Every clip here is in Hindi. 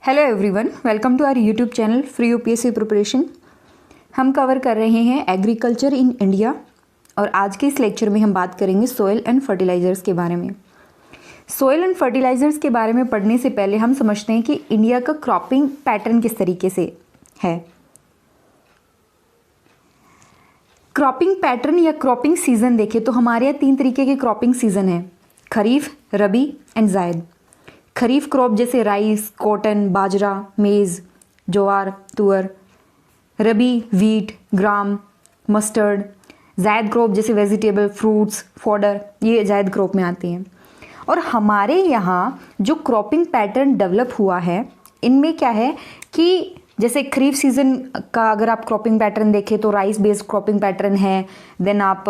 Hello everyone, welcome to our YouTube channel free UPSC preparation. हम कवर कर रहे हैं एग्रीकल्चर इन इंडिया और आज के इस लेक्चर में हम बात करेंगे सॉइल एंड फर्टिलाइजर्स के बारे में। सॉइल एंड फर्टिलाइजर्स के बारे में पढ़ने से पहले हम समझते हैं कि इंडिया का क्रॉपिंग पैटर्न किस तरीके से है। क्रॉपिंग पैटर्न या क्रॉपिंग सीजन देखें तो हमारे यहाँ 3 तरीके के क्रॉपिंग सीजन है, खरीफ, रबी एंड जायद। खरीफ क्रॉप जैसे राइस, कॉटन, बाजरा, मेज़, ज्वार, तुअर। रबी वीट, ग्राम, मस्टर्ड। जायद क्रॉप जैसे वेजिटेबल, फ्रूट्स, फॉडर, ये जायद क्रॉप में आती हैं। और हमारे यहाँ जो क्रॉपिंग पैटर्न डेवलप हुआ है इनमें क्या है कि जैसे खरीफ सीज़न का अगर आप क्रॉपिंग पैटर्न देखें तो राइस बेस्ड क्रॉपिंग पैटर्न है। देन आप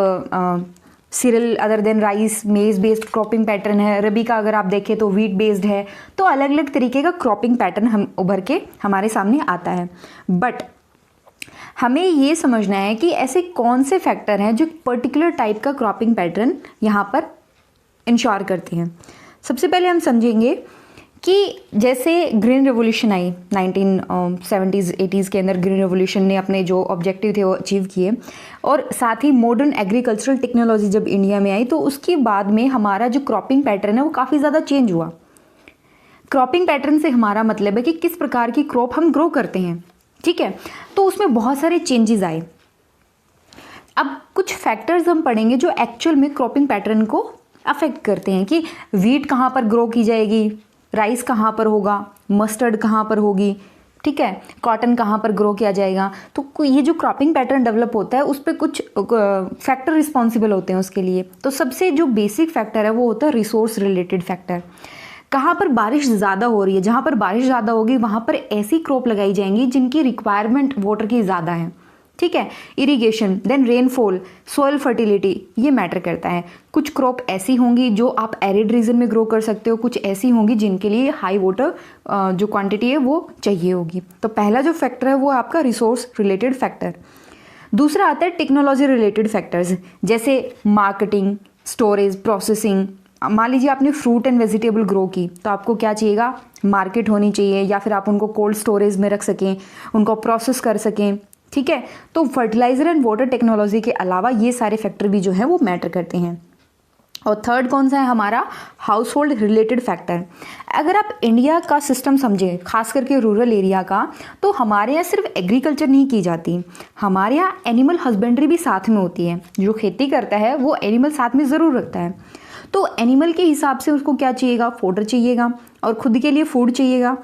सीरियल अदर देन राइस, मेज़ बेस्ड क्रॉपिंग पैटर्न है। रबी का अगर आप देखें तो वीट बेस्ड है। तो अलग अलग तरीके का क्रॉपिंग पैटर्न हम उभर के हमारे सामने आता है। बट हमें ये समझना है कि ऐसे कौन से फैक्टर हैं जो पर्टिकुलर टाइप का क्रॉपिंग पैटर्न यहाँ पर इंश्योर करते हैं। सबसे पहले हम समझेंगे कि जैसे ग्रीन रेवोल्यूशन आई 1970s 80s के अंदर, ग्रीन रेवोल्यूशन ने अपने जो ऑब्जेक्टिव थे वो अचीव किए। और साथ ही मॉडर्न एग्रीकल्चरल टेक्नोलॉजी जब इंडिया में आई तो उसके बाद में हमारा जो क्रॉपिंग पैटर्न है वो काफ़ी ज़्यादा चेंज हुआ। क्रॉपिंग पैटर्न से हमारा मतलब है कि किस प्रकार की क्रॉप हम ग्रो करते हैं, ठीक है। तो उसमें बहुत सारे चेंजेस आए। अब कुछ फैक्टर्स हम पढ़ेंगे जो एक्चुअल में क्रॉपिंग पैटर्न को अफेक्ट करते हैं कि वीट कहाँ पर ग्रो की जाएगी, राइस कहाँ पर होगा, मस्टर्ड कहाँ पर होगी, ठीक है, कॉटन कहाँ पर ग्रो किया जाएगा। तो ये जो क्रॉपिंग पैटर्न डेवलप होता है उस पर कुछ फैक्टर रिस्पॉन्सिबल होते हैं उसके लिए। तो सबसे जो बेसिक फैक्टर है वो होता है रिसोर्स रिलेटेड फैक्टर। कहाँ पर बारिश ज़्यादा हो रही है, जहाँ पर बारिश ज़्यादा होगी वहाँ पर ऐसी क्रॉप लगाई जाएंगी जिनकी रिक्वायरमेंट वाटर की ज़्यादा है, ठीक है। Irrigation, then rainfall, soil fertility, ये मैटर करता है। कुछ क्रॉप ऐसी होंगी जो आप एरिड रीजन में ग्रो कर सकते हो, कुछ ऐसी होंगी जिनके लिए हाई वाटर जो क्वांटिटी है वो चाहिए होगी। तो पहला जो फैक्टर है वो आपका रिसोर्स रिलेटेड फैक्टर। दूसरा आता है टेक्नोलॉजी रिलेटेड फैक्टर्स, जैसे मार्केटिंग, स्टोरेज, प्रोसेसिंग। मान लीजिए आपने फ्रूट एंड वेजिटेबल ग्रो की तो आपको क्या चाहिएगा, मार्केट होनी चाहिए, या फिर आप उनको कोल्ड स्टोरेज में रख सकें, उनको प्रोसेस कर सकें, ठीक है। तो फर्टिलाइजर एंड वाटर टेक्नोलॉजी के अलावा ये सारे फैक्टर भी जो है वो मैटर करते हैं। और थर्ड कौन सा है हमारा, हाउस होल्ड रिलेटेड फैक्टर। अगर आप इंडिया का सिस्टम समझें, खास करके रूरल एरिया का, तो हमारे यहाँ सिर्फ एग्रीकल्चर नहीं की जाती, हमारे यहाँ एनिमल हस्बेंड्री भी साथ में होती है। जो खेती करता है वो एनिमल साथ में ज़रूर रखता है। तो एनिमल के हिसाब से उसको क्या चाहिएगा, फोडर चाहिएगा और खुद के लिए फूड चाहिएगा।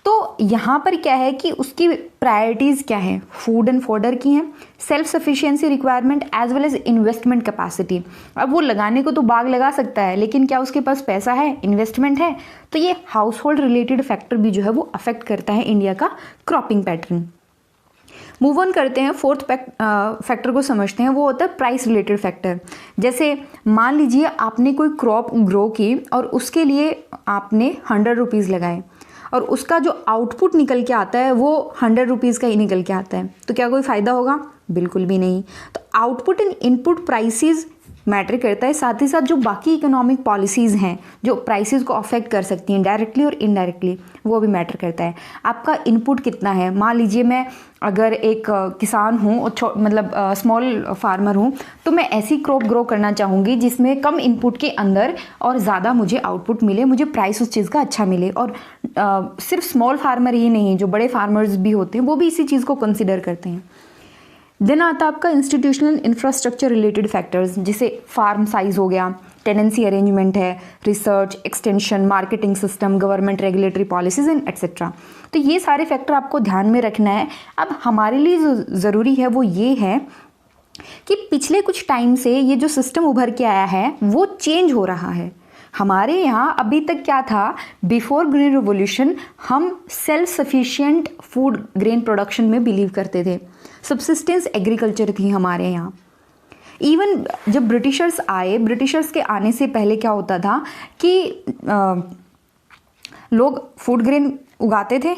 तो यहाँ पर क्या है कि उसकी प्रायोरिटीज़ क्या है, फूड एंड फॉडर की हैं, self sufficiency requirement as well as investment capacity. अब वो लगाने को तो बाग लगा सकता है लेकिन क्या उसके पास पैसा है, इन्वेस्टमेंट है। तो ये हाउस होल्ड रिलेटेड फैक्टर भी जो है वो अफेक्ट करता है इंडिया का क्रॉपिंग पैटर्न। मूव ऑन करते हैं, फोर्थ फैक्टर को समझते हैं, वो होता है प्राइस रिलेटेड फैक्टर। जैसे मान लीजिए आपने कोई क्रॉप ग्रो की और उसके लिए आपने 100 रुपीज़ लगाए और उसका जो आउटपुट निकल के आता है वो 100 रुपीज़ का ही निकल के आता है, तो क्या कोई फ़ायदा होगा? बिल्कुल भी नहीं। तो output and input prices matter करता है। साथ ही साथ जो बाकी इकोनॉमिक पॉलिसीज़ हैं जो प्राइसेस को अफेक्ट कर सकती हैं डायरेक्टली और इनडायरेक्टली, वो भी मैटर करता है। आपका इनपुट कितना है, मान लीजिए मैं अगर एक किसान हूँ और मतलब स्मॉल फार्मर हूँ तो मैं ऐसी क्रॉप ग्रो करना चाहूँगी जिसमें कम इनपुट के अंदर और ज़्यादा मुझे आउटपुट मिले, मुझे प्राइस उस चीज़ का अच्छा मिले। और सिर्फ स्मॉल फार्मर ही नहीं, जो बड़े फार्मर्स भी होते हैं वो भी इसी चीज़ को कंसिडर करते हैं। देन आता है आपका इंस्टीट्यूशनल इंफ्रास्ट्रक्चर रिलेटेड फैक्टर्स, जैसे फार्म साइज हो गया, टेनेंसी अरेंजमेंट है, research, extension, marketing system, government regulatory policies and etcetera. तो ये सारे फैक्टर आपको ध्यान में रखना है। अब हमारे लिए जो ज़रूरी है वो ये है कि पिछले कुछ टाइम से ये जो सिस्टम उभर के आया है वो चेंज हो रहा है। हमारे यहाँ अभी तक क्या था, बिफोर ग्रीन रिवोल्यूशन हम self sufficient food grain production में बिलीव करते थे, सब्सिस्टेंस एग्रीकल्चर थी हमारे यहाँ। इवन जब ब्रिटिशर्स आए, ब्रिटिशर्स के आने से पहले क्या होता था कि लोग फूड ग्रेन उगाते थे।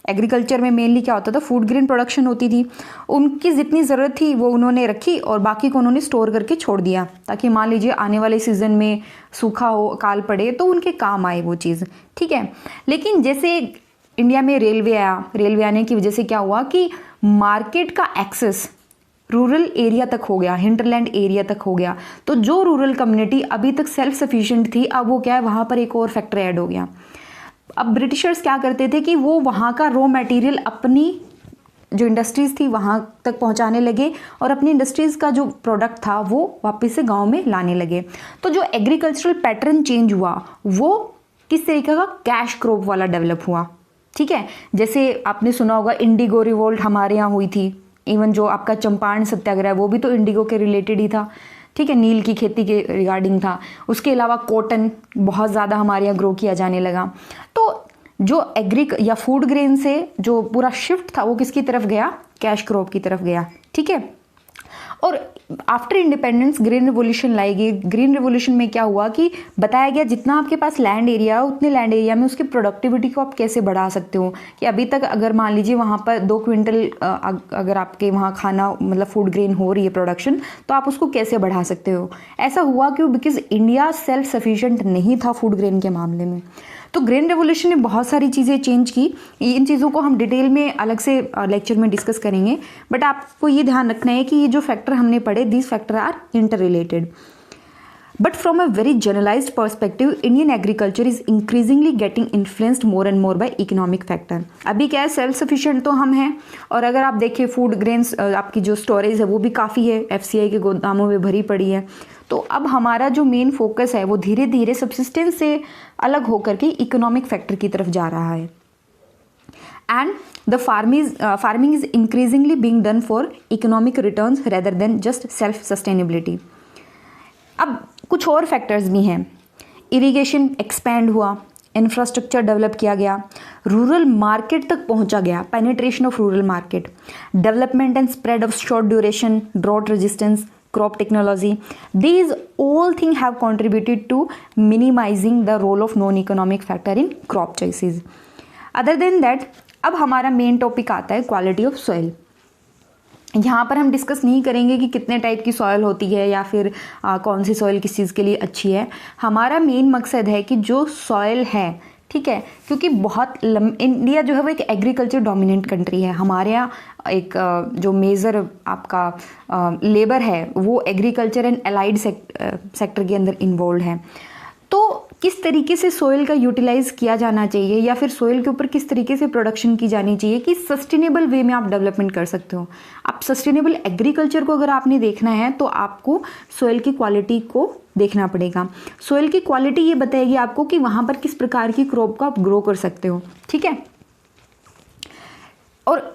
एग्रीकल्चर में मेनली क्या होता था, फूड ग्रेन प्रोडक्शन होती थी। उनकी जितनी ज़रूरत थी वो उन्होंने रखी और बाकी को उन्होंने स्टोर करके छोड़ दिया ताकि मान लीजिए आने वाले सीज़न में सूखा हो, अकाल पड़े तो उनके काम आए वो चीज़, ठीक है। लेकिन जैसे इंडिया में रेलवे आया, रेलवे आने की वजह से क्या हुआ कि मार्केट का एक्सेस रूरल एरिया तक हो गया, हिंटरलैंड एरिया तक हो गया। तो जो रूरल कम्युनिटी अभी तक सेल्फ सफिशिएंट थी, अब वो क्या है, वहाँ पर एक और फैक्टर ऐड हो गया। अब ब्रिटिशर्स क्या करते थे कि वो वहाँ का रॉ मटेरियल अपनी जो इंडस्ट्रीज़ थी वहाँ तक पहुँचाने लगे और अपनी इंडस्ट्रीज़ का जो प्रोडक्ट था वो वापस से गांव में लाने लगे। तो जो एग्रीकल्चरल पैटर्न चेंज हुआ वो किस तरीके का, कैश क्रॉप वाला डेवलप हुआ। ठीक है, जैसे आपने सुना होगा इंडिगो रिवोल्ट हमारे यहाँ हुई थी। इवन जो आपका चंपारण सत्याग्रह वो भी तो इंडिगो के रिलेटेड ही था। ठीक है, नील की खेती के रिगार्डिंग था। उसके अलावा कॉटन बहुत ज़्यादा हमारे यहाँ ग्रो किया जाने लगा। तो जो एग्री या फूड ग्रेन से जो पूरा शिफ्ट था वो किसकी तरफ गया, कैश क्रॉप की तरफ गया। ठीक है, और आफ्टर इंडिपेंडेंस ग्रीन रिवोल्यूशन लाई गई। ग्रीन रिवोल्यूशन में क्या हुआ कि बताया गया जितना आपके पास लैंड एरिया है उतने लैंड एरिया में उसकी प्रोडक्टिविटी को आप कैसे बढ़ा सकते हो। कि अभी तक अगर मान लीजिए वहाँ पर 2 क्विंटल अगर आपके वहाँ खाना मतलब फूड ग्रेन हो रही है प्रोडक्शन, तो आप उसको कैसे बढ़ा सकते हो। ऐसा हुआ क्यों, बिकॉज इंडिया सेल्फ सफिशिएंट नहीं था फूड ग्रेन के मामले में। तो ग्रीन रेवोल्यूशन ने बहुत सारी चीज़ें चेंज की। इन चीज़ों को हम डिटेल में अलग से लेक्चर में डिस्कस करेंगे, बट आपको ये ध्यान रखना है कि ये जो फैक्टर हमने पढ़े, these factor are inter related. But from a very generalized perspective, Indian agriculture is increasingly getting influenced more and more by economic factor. अभी क्या है, सेल्फ सफिशिएंट तो हम हैं, और अगर आप देखिए फूड ग्रेन्स आपकी जो स्टोरेज है वो भी काफ़ी है, FCI के गोदामों में भरी पड़ी है। तो अब हमारा जो मेन फोकस है वो धीरे धीरे सब्सिस्टेंस से अलग होकर के इकोनॉमिक फैक्टर की तरफ जा रहा है। And the farming is increasingly being done for economic returns rather than just self sustainability. अब कुछ और फैक्टर्स भी हैं। इरिगेशन एक्सपैंड हुआ, इंफ्रास्ट्रक्चर डेवलप किया गया, रूरल मार्केट तक पहुंचा गया, penetration of rural market, development and spread of short duration, drought resistance, crop technology. These all things have contributed to minimizing the role of non-economic factor in crop choices. Other than that, अब हमारा मेन टॉपिक आता है क्वालिटी ऑफ सॉइल। यहाँ पर हम डिस्कस नहीं करेंगे कि कितने टाइप की सॉइल होती है या फिर कौन सी सॉइल किस चीज़ के लिए अच्छी है। हमारा मेन मकसद है कि जो सॉइल है, ठीक है, क्योंकि बहुत इंडिया जो है वो एक एग्रीकल्चर डोमिनेंट कंट्री है। हमारे यहाँ एक जो मेजर आपका लेबर है वो एग्रीकल्चर एंड अलाइड सेक्टर के अंदर इन्वॉल्व है। तो किस तरीके से सोइल का यूटिलाइज किया जाना चाहिए या फिर सोइल के ऊपर किस तरीके से प्रोडक्शन की जानी चाहिए कि सस्टेनेबल वे में आप डेवलपमेंट कर सकते हो। आप सस्टेनेबल एग्रीकल्चर को अगर आपने देखना है तो आपको सोइल की क्वालिटी को देखना पड़ेगा। सोइल की क्वालिटी ये बताएगी आपको कि वहाँ पर किस प्रकार की क्रॉप को आप ग्रो कर सकते हो। ठीक है, और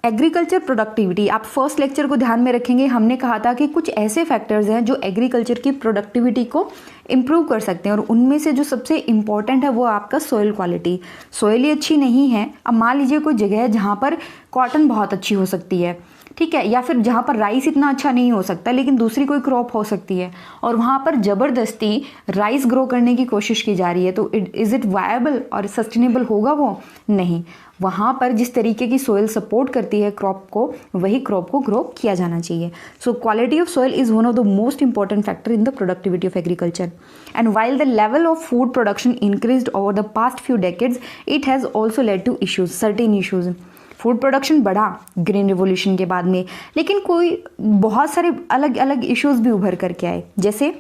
एग्रीकल्चर प्रोडक्टिविटी आप फर्स्ट लेक्चर को ध्यान में रखेंगे। हमने कहा था कि कुछ ऐसे फैक्टर्स हैं जो एग्रीकल्चर की प्रोडक्टिविटी को इम्प्रूव कर सकते हैं, और उनमें से जो सबसे इम्पॉर्टेंट है वो आपका सोइल क्वालिटी। सोइल ही अच्छी नहीं है, अब मान लीजिए कोई जगह है जहाँ पर कॉटन बहुत अच्छी हो सकती है, ठीक है, या फिर जहाँ पर राइस इतना अच्छा नहीं हो सकता लेकिन दूसरी कोई क्रॉप हो सकती है, और वहाँ पर ज़बरदस्ती राइस ग्रो करने की कोशिश की जा रही है, तो इज़ इट वायबल और सस्टेनेबल होगा वो? नहीं। वहाँ पर जिस तरीके की सोइल सपोर्ट करती है क्रॉप को, वही क्रॉप को ग्रो किया जाना चाहिए। So quality of soil is one of the most important factor in the productivity of agriculture. And while the level of food production increased over the past few decades, it has also led to issues, certain issues. Food production बढ़ा ग्रीन रिवोल्यूशन के बाद में, लेकिन कोई बहुत सारे अलग अलग इश्यूज़ भी उभर करके आए। जैसे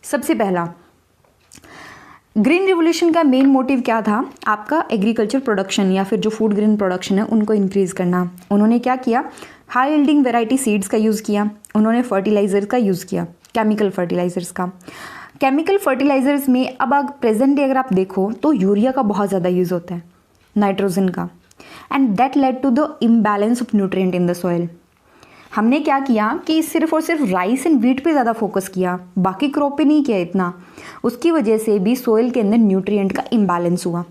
सबसे पहला, ग्रीन रिवोल्यूशन का मेन मोटिव क्या था? आपका एग्रीकल्चर प्रोडक्शन या फिर जो फूड ग्रेन प्रोडक्शन है उनको इंक्रीज़ करना। उन्होंने क्या किया? हाई यील्डिंग वेराइटी सीड्स का यूज़ किया, उन्होंने फर्टिलाइजर्स का यूज़ किया, केमिकल फर्टिलाइजर्स का। केमिकल फर्टिलाइजर्स में अब प्रेजेंट डे अगर आप देखो तो यूरिया का बहुत ज़्यादा यूज़ होता है, नाइट्रोजन का, and that led to the imbalance of nutrient in the soil. हमने क्या किया कि सिर्फ और सिर्फ राइस एंड व्हीट पे ज़्यादा फोकस किया, बाकी क्रॉप पे नहीं किया इतना। उसकी वजह से भी सोइल के अंदर न्यूट्रिएंट का इम्बैलेंस हुआ।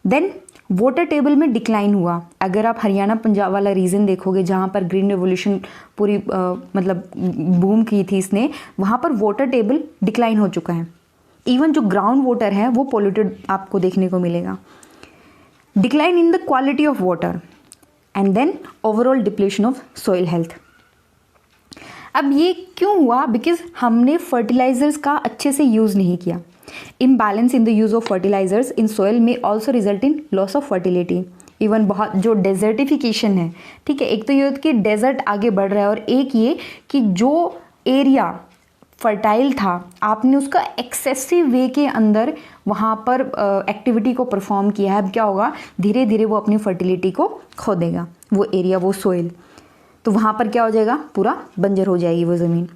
देन वाटर टेबल में डिक्लाइन हुआ। अगर आप हरियाणा पंजाब वाला रीजन देखोगे जहाँ पर ग्रीन रेवोल्यूशन पूरी मतलब बूम की थी इसने, वहाँ पर वाटर टेबल डिक्लाइन हो चुका है। इवन जो ग्राउंड वाटर है वो पोल्यूटेड आपको देखने को मिलेगा। Decline in the quality of water and then overall depletion of soil health. अब ये क्यों हुआ? बिकॉज हमने फर्टिलाइजर्स का अच्छे से यूज़ नहीं किया। Imbalance in the use of fertilisers in soil में also result in loss of fertility. Even बहुत जो डेजर्टिफिकेशन है, ठीक है, एक तो ये होता है कि डेजर्ट आगे बढ़ रहा है, और एक ये कि जो एरिया फर्टाइल था आपने उसका एक्सेसिव वे के अंदर वहाँ पर एक्टिविटी को परफॉर्म किया है। अब क्या होगा, धीरे धीरे वो अपनी फर्टिलिटी को खो देगा, वो एरिया, वो सोइल, तो वहाँ पर क्या हो जाएगा, पूरा बंजर हो जाएगी वो ज़मीन।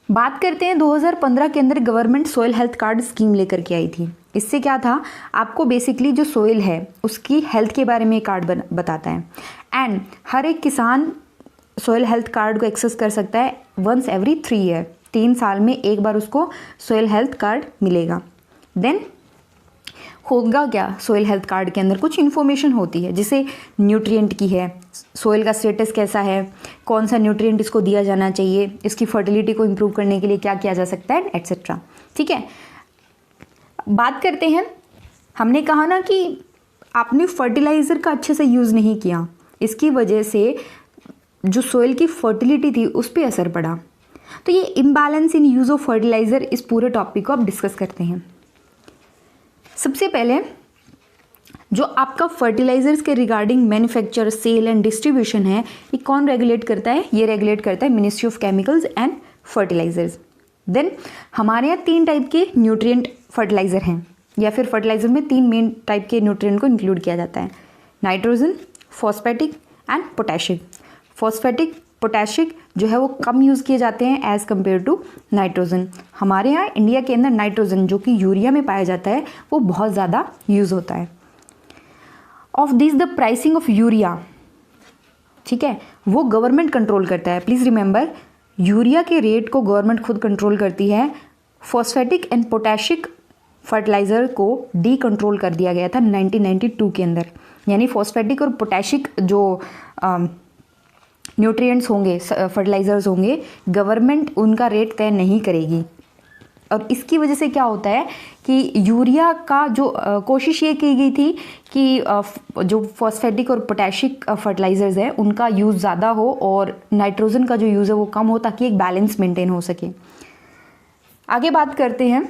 बात करते हैं 2015 के अंदर government soil health card scheme लेकर के आई थी। इससे क्या था, आपको बेसिकली जो सोइल है उसकी हेल्थ के बारे में कार्ड बताता है, एंड हर एक किसान सोइल हेल्थ कार्ड को एक्सेस कर सकता है वंस एवरी 3 ईयर, 3 साल में एक बार उसको सोइल हेल्थ कार्ड मिलेगा। देन होगा क्या, सोइल हेल्थ कार्ड के अंदर कुछ इन्फॉर्मेशन होती है, जैसे न्यूट्रिएंट की है, सोइल का स्टेटस कैसा है, कौन सा न्यूट्रिएंट इसको दिया जाना चाहिए, इसकी फर्टिलिटी को इम्प्रूव करने के लिए क्या किया जा सकता है, एट्सेट्रा। ठीक है, बात करते हैं, हमने कहा ना कि आपने फर्टिलाइज़र का अच्छे से यूज़ नहीं किया, इसकी वजह से जो सोइल की फर्टिलिटी थी उस पर असर पड़ा। तो ये imbalance in use of fertiliser, इस पूरे टॉपिक को आप डिस्कस करते हैं। सबसे पहले जो आपका फर्टिलाइजर्स के regarding manufacture, sale and distribution है, ये कौन रेगुलेट करता है, ये रेगुलेट करता है ministry of chemicals and fertilizers. Then हमारे यहाँ 3 टाइप के न्यूट्रिएंट फर्टिलाइजर हैं, या फिर फर्टिलाइजर में 3 मेन टाइप के न्यूट्रिएंट को इंक्लूड किया जाता है, नाइट्रोजन, फॉस्फेटिक एंड पोटैशिक। फॉस्फेटिक, पोटैशिक जो है वो कम यूज़ किए जाते हैं एज़ कम्पेयर टू नाइट्रोजन। हमारे यहाँ इंडिया के अंदर नाइट्रोजन जो कि यूरिया में पाया जाता है वो बहुत ज़्यादा यूज़ होता है। Of this the pricing of urea, ठीक है, वो गवर्नमेंट कंट्रोल करता है। प्लीज़ रिमेंबर, यूरिया के रेट को गवर्नमेंट खुद कंट्रोल करती है। फॉस्फेटिक एंड पोटैशिक फर्टिलाइज़र को डी कंट्रोल कर दिया गया था 1992 के अंदर, यानी फॉस्फेटिक और पोटैशिक जो न्यूट्रिएंट्स होंगे, फर्टिलाइजर्स होंगे, गवर्नमेंट उनका रेट तय नहीं करेगी। और इसकी वजह से क्या होता है कि यूरिया का जो कोशिश ये की गई थी कि जो फॉस्फेटिक और पोटैशिक फर्टिलाइजर्स है उनका यूज़ ज़्यादा हो और नाइट्रोजन का जो यूज़ है वो कम हो, ताकि एक बैलेंस मेंटेन हो सके। आगे बात करते हैं,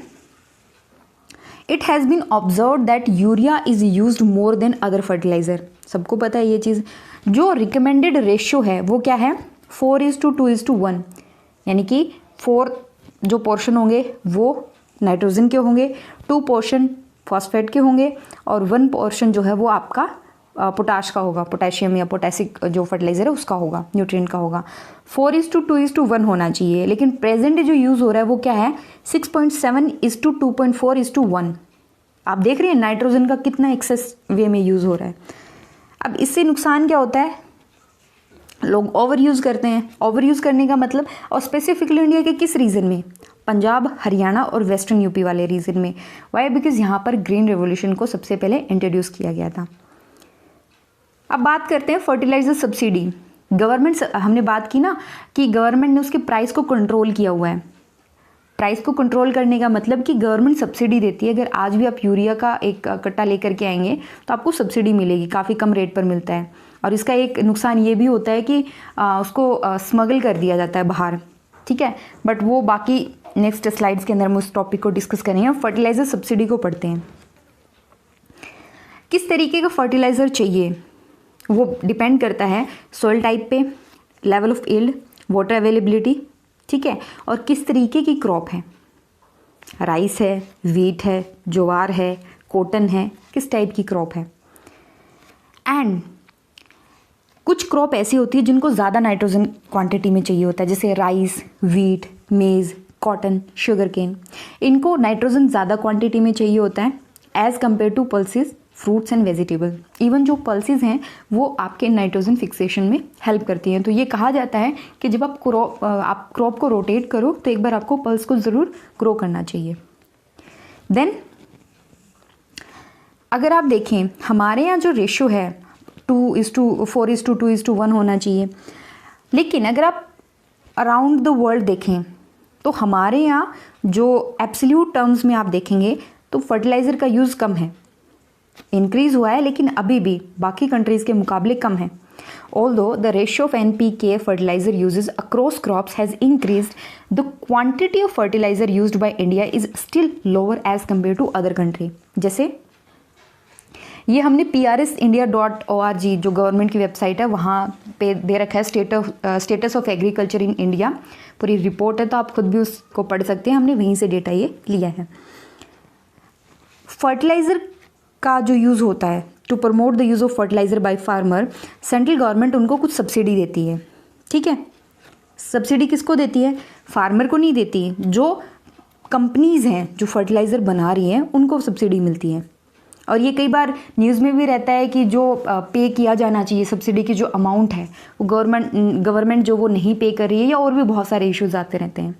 it has been observe that urea is used more than other fertilizer. सबको पता है ये चीज़। जो रिकमेंडेड रेशियो है वो क्या है, 4:2:1, यानी कि 4 जो पोर्शन होंगे वो नाइट्रोजन के होंगे, 2 पोर्शन फॉस्फेट के होंगे, और 1 पोर्शन जो है वो आपका पोटाश का होगा, पोटेशियम या पोटेसिक जो फर्टिलाइज़र है उसका होगा, न्यूट्रिएंट का होगा। 4:2:1 होना चाहिए, लेकिन प्रेजेंट जो यूज़ हो रहा है वो क्या है, 6.7:2.4:1। आप देख रहे हैं नाइट्रोजन का कितना एक्सेस वे में यूज़ हो रहा है। अब इससे नुकसान क्या होता है, लोग ओवर यूज़ करते हैं। ओवर यूज़ करने का मतलब, और स्पेसिफिकली इंडिया के किस रीजन में, पंजाब, हरियाणा और वेस्टर्न यूपी वाले रीजन में। वाई, बिकॉज यहाँ पर ग्रीन रेवोल्यूशन को सबसे पहले इंट्रोड्यूस किया गया था। अब बात करते हैं फर्टिलाइजर सब्सिडी। गवर्नमेंट, हमने बात की ना कि गवर्नमेंट ने उसके प्राइस को कंट्रोल किया हुआ है। प्राइस को कंट्रोल करने का मतलब कि गवर्नमेंट सब्सिडी देती है। अगर आज भी आप यूरिया का एक कट्टा लेकर के आएंगे तो आपको सब्सिडी मिलेगी, काफ़ी कम रेट पर मिलता है। और इसका एक नुकसान ये भी होता है कि उसको स्मगल कर दिया जाता है बाहर, ठीक है, बट वो बाकी नेक्स्ट स्लाइड्स के अंदर हम उस टॉपिक को डिस्कस करेंगे। फर्टिलाइज़र सब्सिडी को पढ़ते हैं। किस तरीके का फर्टिलाइज़र चाहिए वो डिपेंड करता है सॉइल टाइप पे, level of yield, water availability, ठीक है, और किस तरीके की क्रॉप है, राइस है, वीट है, ज्वार है, कॉटन है, किस टाइप की क्रॉप है। एंड कुछ क्रॉप ऐसी होती है जिनको ज़्यादा नाइट्रोजन क्वांटिटी में चाहिए होता है, जैसे rice, wheat, maize, cotton, sugarcane. इनको नाइट्रोजन ज़्यादा क्वांटिटी में चाहिए होता है as compare to pulses, fruits and vegetable. Even जो पल्सेस हैं वो आपके नाइट्रोजन फिक्सेशन में हेल्प करती हैं। तो ये कहा जाता है कि जब आप क्रॉप को रोटेट करो तो एक बार आपको पल्स को ज़रूर ग्रो करना चाहिए। देन अगर आप देखें, हमारे यहाँ जो रेशियो है 4:2:1 होना चाहिए, लेकिन अगर आप अराउंड द वर्ल्ड देखें तो हमारे यहाँ जो एब्सोल्यूट टर्म्स में आप देखेंगे तो फर्टिलाइज़र का यूज़ कम है, इंक्रीज़ हुआ है लेकिन अभी भी बाकी कंट्रीज़ के मुकाबले कम है। Although the ratio of NPK fertilizer uses across crops has increased, the quantity of fertilizer used by India is still lower as compared to other country. जैसे ये हमने PRSindia.org जो गवर्नमेंट की वेबसाइट है वहाँ पे दे रखा है status of agriculture in India, पूरी रिपोर्ट है, तो आप खुद भी उसको पढ़ सकते हैं, हमने वहीं से डेटा ये लिया है। फर्टिलाइज़र का जो यूज़ होता है, to promote the use of fertilizer by farmer, central government उनको कुछ सब्सिडी देती है, ठीक है। सब्सिडी किसको देती है? फार्मर को नहीं देती, जो कंपनीज़ हैं जो फर्टिलाइज़र बना रही हैं उनको सब्सिडी मिलती है। और ये कई बार न्यूज़ में भी रहता है कि जो पे किया जाना चाहिए सब्सिडी की जो अमाउंट है वो गवर्नमेंट जो वो नहीं पे कर रही है, या और भी बहुत सारे इश्यूज आते रहते हैं।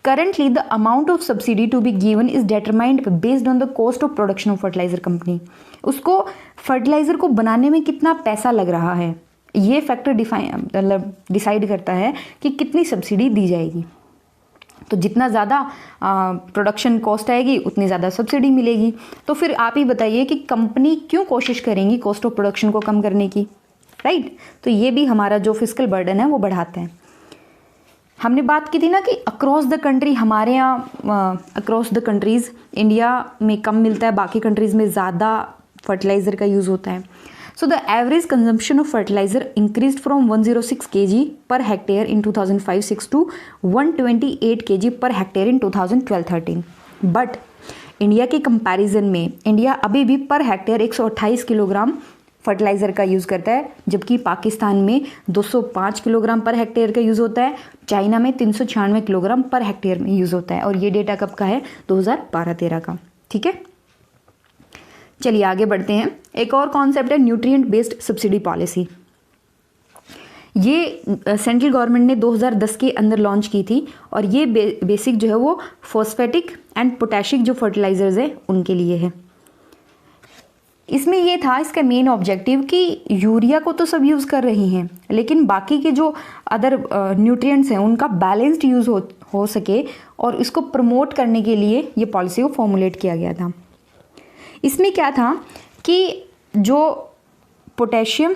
Currently, the amount of subsidy to be given is determined based on the cost of production of fertilizer company. उसको फर्टिलाइज़र को बनाने में कितना पैसा लग रहा है, ये फैक्टर डिसाइड करता है कि कितनी सब्सिडी दी जाएगी। तो जितना ज़्यादा प्रोडक्शन कॉस्ट आएगी उतनी ज़्यादा सब्सिडी मिलेगी। तो फिर आप ही बताइए कि कंपनी क्यों कोशिश करेंगी कॉस्ट ऑफ प्रोडक्शन को कम करने की, राइट। तो ये भी हमारा जो फिस्कल बर्डन है वो बढ़ाते हैं। हमने बात की थी ना कि अक्रॉस द कंट्री, हमारे यहाँ अक्रॉस द कंट्रीज़ इंडिया में कम मिलता है, बाकी कंट्रीज़ में ज़्यादा फर्टिलाइज़र का यूज़ होता है। So the average consumption of fertiliser increase from 106 kg per hectare in 2005-06 to 128 kg per hectare in 2012-13। But India के कंपैरिजन में इंडिया अभी भी पर हेक्टेयर 128 किलोग्राम फर्टिलाइज़र का यूज़ करता है, जबकि पाकिस्तान में 205 किलोग्राम पर हेक्टेयर का यूज़ होता है, चाइना में 396 किलोग्राम पर हेक्टेयर में यूज़ होता है। और ये डेटा कब का है? 2012-13 का, ठीक है। चलिए आगे बढ़ते हैं। एक और कॉन्सेप्ट है न्यूट्रिएंट बेस्ड सब्सिडी पॉलिसी। ये सेंट्रल गवर्नमेंट ने 2010 के अंदर लॉन्च की थी, और ये बेसिक जो है वो फॉस्फेटिक एंड पोटैशिक जो फर्टिलाइजर्स है उनके लिए है। इसमें ये था इसका मेन ऑब्जेक्टिव कि यूरिया को तो सब यूज़ कर रही हैं, लेकिन बाकी के जो अदर न्यूट्रिएंट्स हैं उनका बैलेंस्ड यूज़ हो सके, और इसको प्रमोट करने के लिए ये पॉलिसी को फॉर्मुलेट किया गया था। इसमें क्या था कि जो पोटेशियम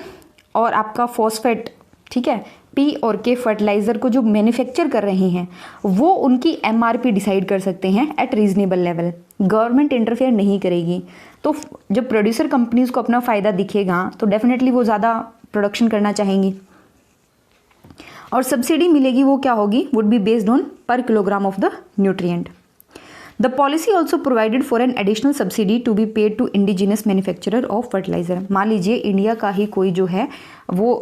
और आपका फॉस्फेट, ठीक है, पी और के फर्टिलाइज़र को जो मैन्युफैक्चर कर रहे हैं वो उनकी MRP डिसाइड कर सकते हैं eight reasonable level. Government interfere नहीं करेगी। तो जब प्रोड्यूसर कंपनीज को अपना फ़ायदा दिखेगा तो डेफिनेटली वो ज़्यादा प्रोडक्शन करना चाहेंगी, और सब्सिडी मिलेगी वो क्या होगी? Would be based on per kilogram of the nutrient. The policy also provided for an additional subsidy to be paid to indigenous manufacturer of fertilizer. मान लीजिए इंडिया का ही कोई जो है वो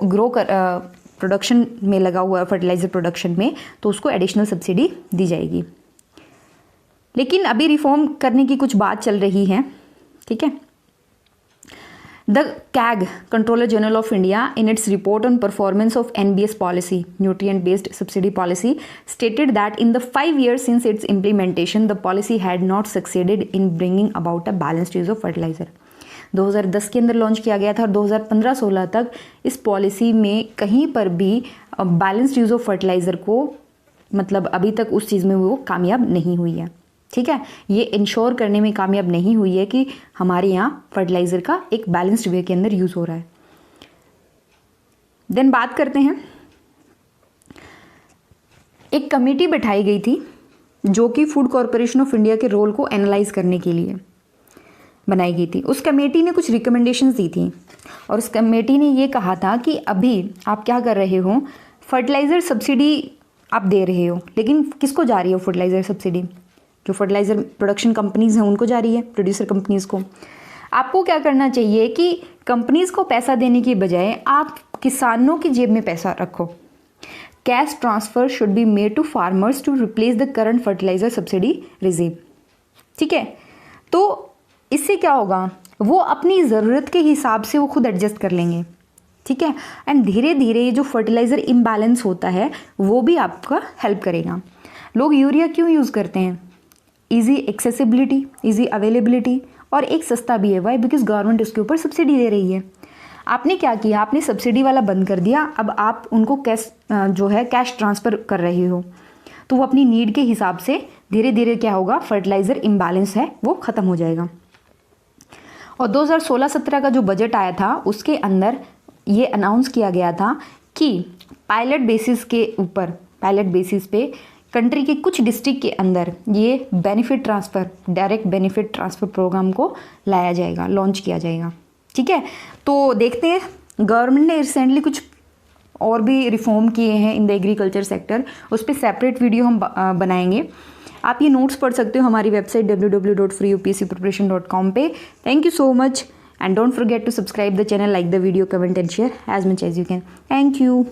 प्रोडक्शन में लगा हुआ है फर्टिलाइज़र प्रोडक्शन में, तो उसको एडिशनल सब्सिडी दी जाएगी। लेकिन अभी रिफॉर्म करने की कुछ बात चल रही है, ठीक है। The CAG controller general of India in its report on performance of NBS policy, nutrient based subsidy policy, stated that in the 5 years since its implementation the policy had not succeeded in bringing about a balanced use of fertilizer। 2010 के अंदर लॉन्च किया गया था, और 2015-16 तक इस पॉलिसी में कहीं पर भी बैलेंस्ड यूज़ ऑफ फर्टिलाइज़र को, मतलब अभी तक उस चीज़ में वो कामयाब नहीं हुई है, ठीक है। ये इंश्योर करने में कामयाब नहीं हुई है कि हमारे यहाँ फर्टिलाइज़र का एक बैलेंस्ड वे के अंदर यूज़ हो रहा है। देन बात करते हैं, एक कमेटी बैठाई गई थी जो कि फूड कॉरपोरेशन ऑफ इंडिया के रोल को एनालाइज करने के लिए बनाई गई थी। उस कमेटी ने कुछ रिकमेंडेशंस दी थी, और उस कमेटी ने ये कहा था कि अभी आप क्या कर रहे हो, फर्टिलाइज़र सब्सिडी आप दे रहे हो, लेकिन किसको जा रही है फर्टिलाइज़र सब्सिडी? जो फर्टिलाइज़र प्रोडक्शन कंपनीज़ हैं उनको जा रही है, प्रोड्यूसर कंपनीज़ को। आपको क्या करना चाहिए कि कंपनीज़ को पैसा देने की बजाय आप किसानों की जेब में पैसा रखो। Cash transfer should be made to farmers to replace the current fertiliser subsidy regime, ठीक है। तो इससे क्या होगा, वो अपनी ज़रूरत के हिसाब से वो खुद एडजस्ट कर लेंगे, ठीक है। एंड धीरे धीरे ये जो फर्टिलाइज़र इम्बैलेंस होता है वो भी आपका हेल्प करेगा। लोग यूरिया क्यों यूज़ करते हैं? ईजी एक्सेसिबिलिटी, ईजी अवेलेबिलिटी, और एक सस्ता भी है। वाई? बिकॉज गवर्नमेंट उसके ऊपर सब्सिडी दे रही है। आपने क्या किया, आपने सब्सिडी वाला बंद कर दिया, अब आप उनको कैश ट्रांसफ़र कर रहे हो, तो वो अपनी नीड के हिसाब से धीरे धीरे क्या होगा, फर्टिलाइज़र इम्बैलेंस है वो ख़त्म हो जाएगा। और 2016-17 का जो बजट आया था उसके अंदर ये अनाउंस किया गया था कि पायलट बेसिस पे कंट्री के कुछ डिस्ट्रिक्ट के अंदर ये benefit transfer, direct benefit transfer program को लाया जाएगा, लॉन्च किया जाएगा। ठीक है, तो देखते हैं, गवर्नमेंट ने रिसेंटली कुछ और भी रिफॉर्म किए हैं इन द एग्रीकल्चर सेक्टर, उस पर सेपरेट वीडियो हम बनाएंगे। आप ये नोट्स पढ़ सकते हो हमारी वेबसाइट www.freeupscpreparation.com पे। Thank you so much and don't forget to subscribe the channel, like the video, comment and share as much as you can. Thank you.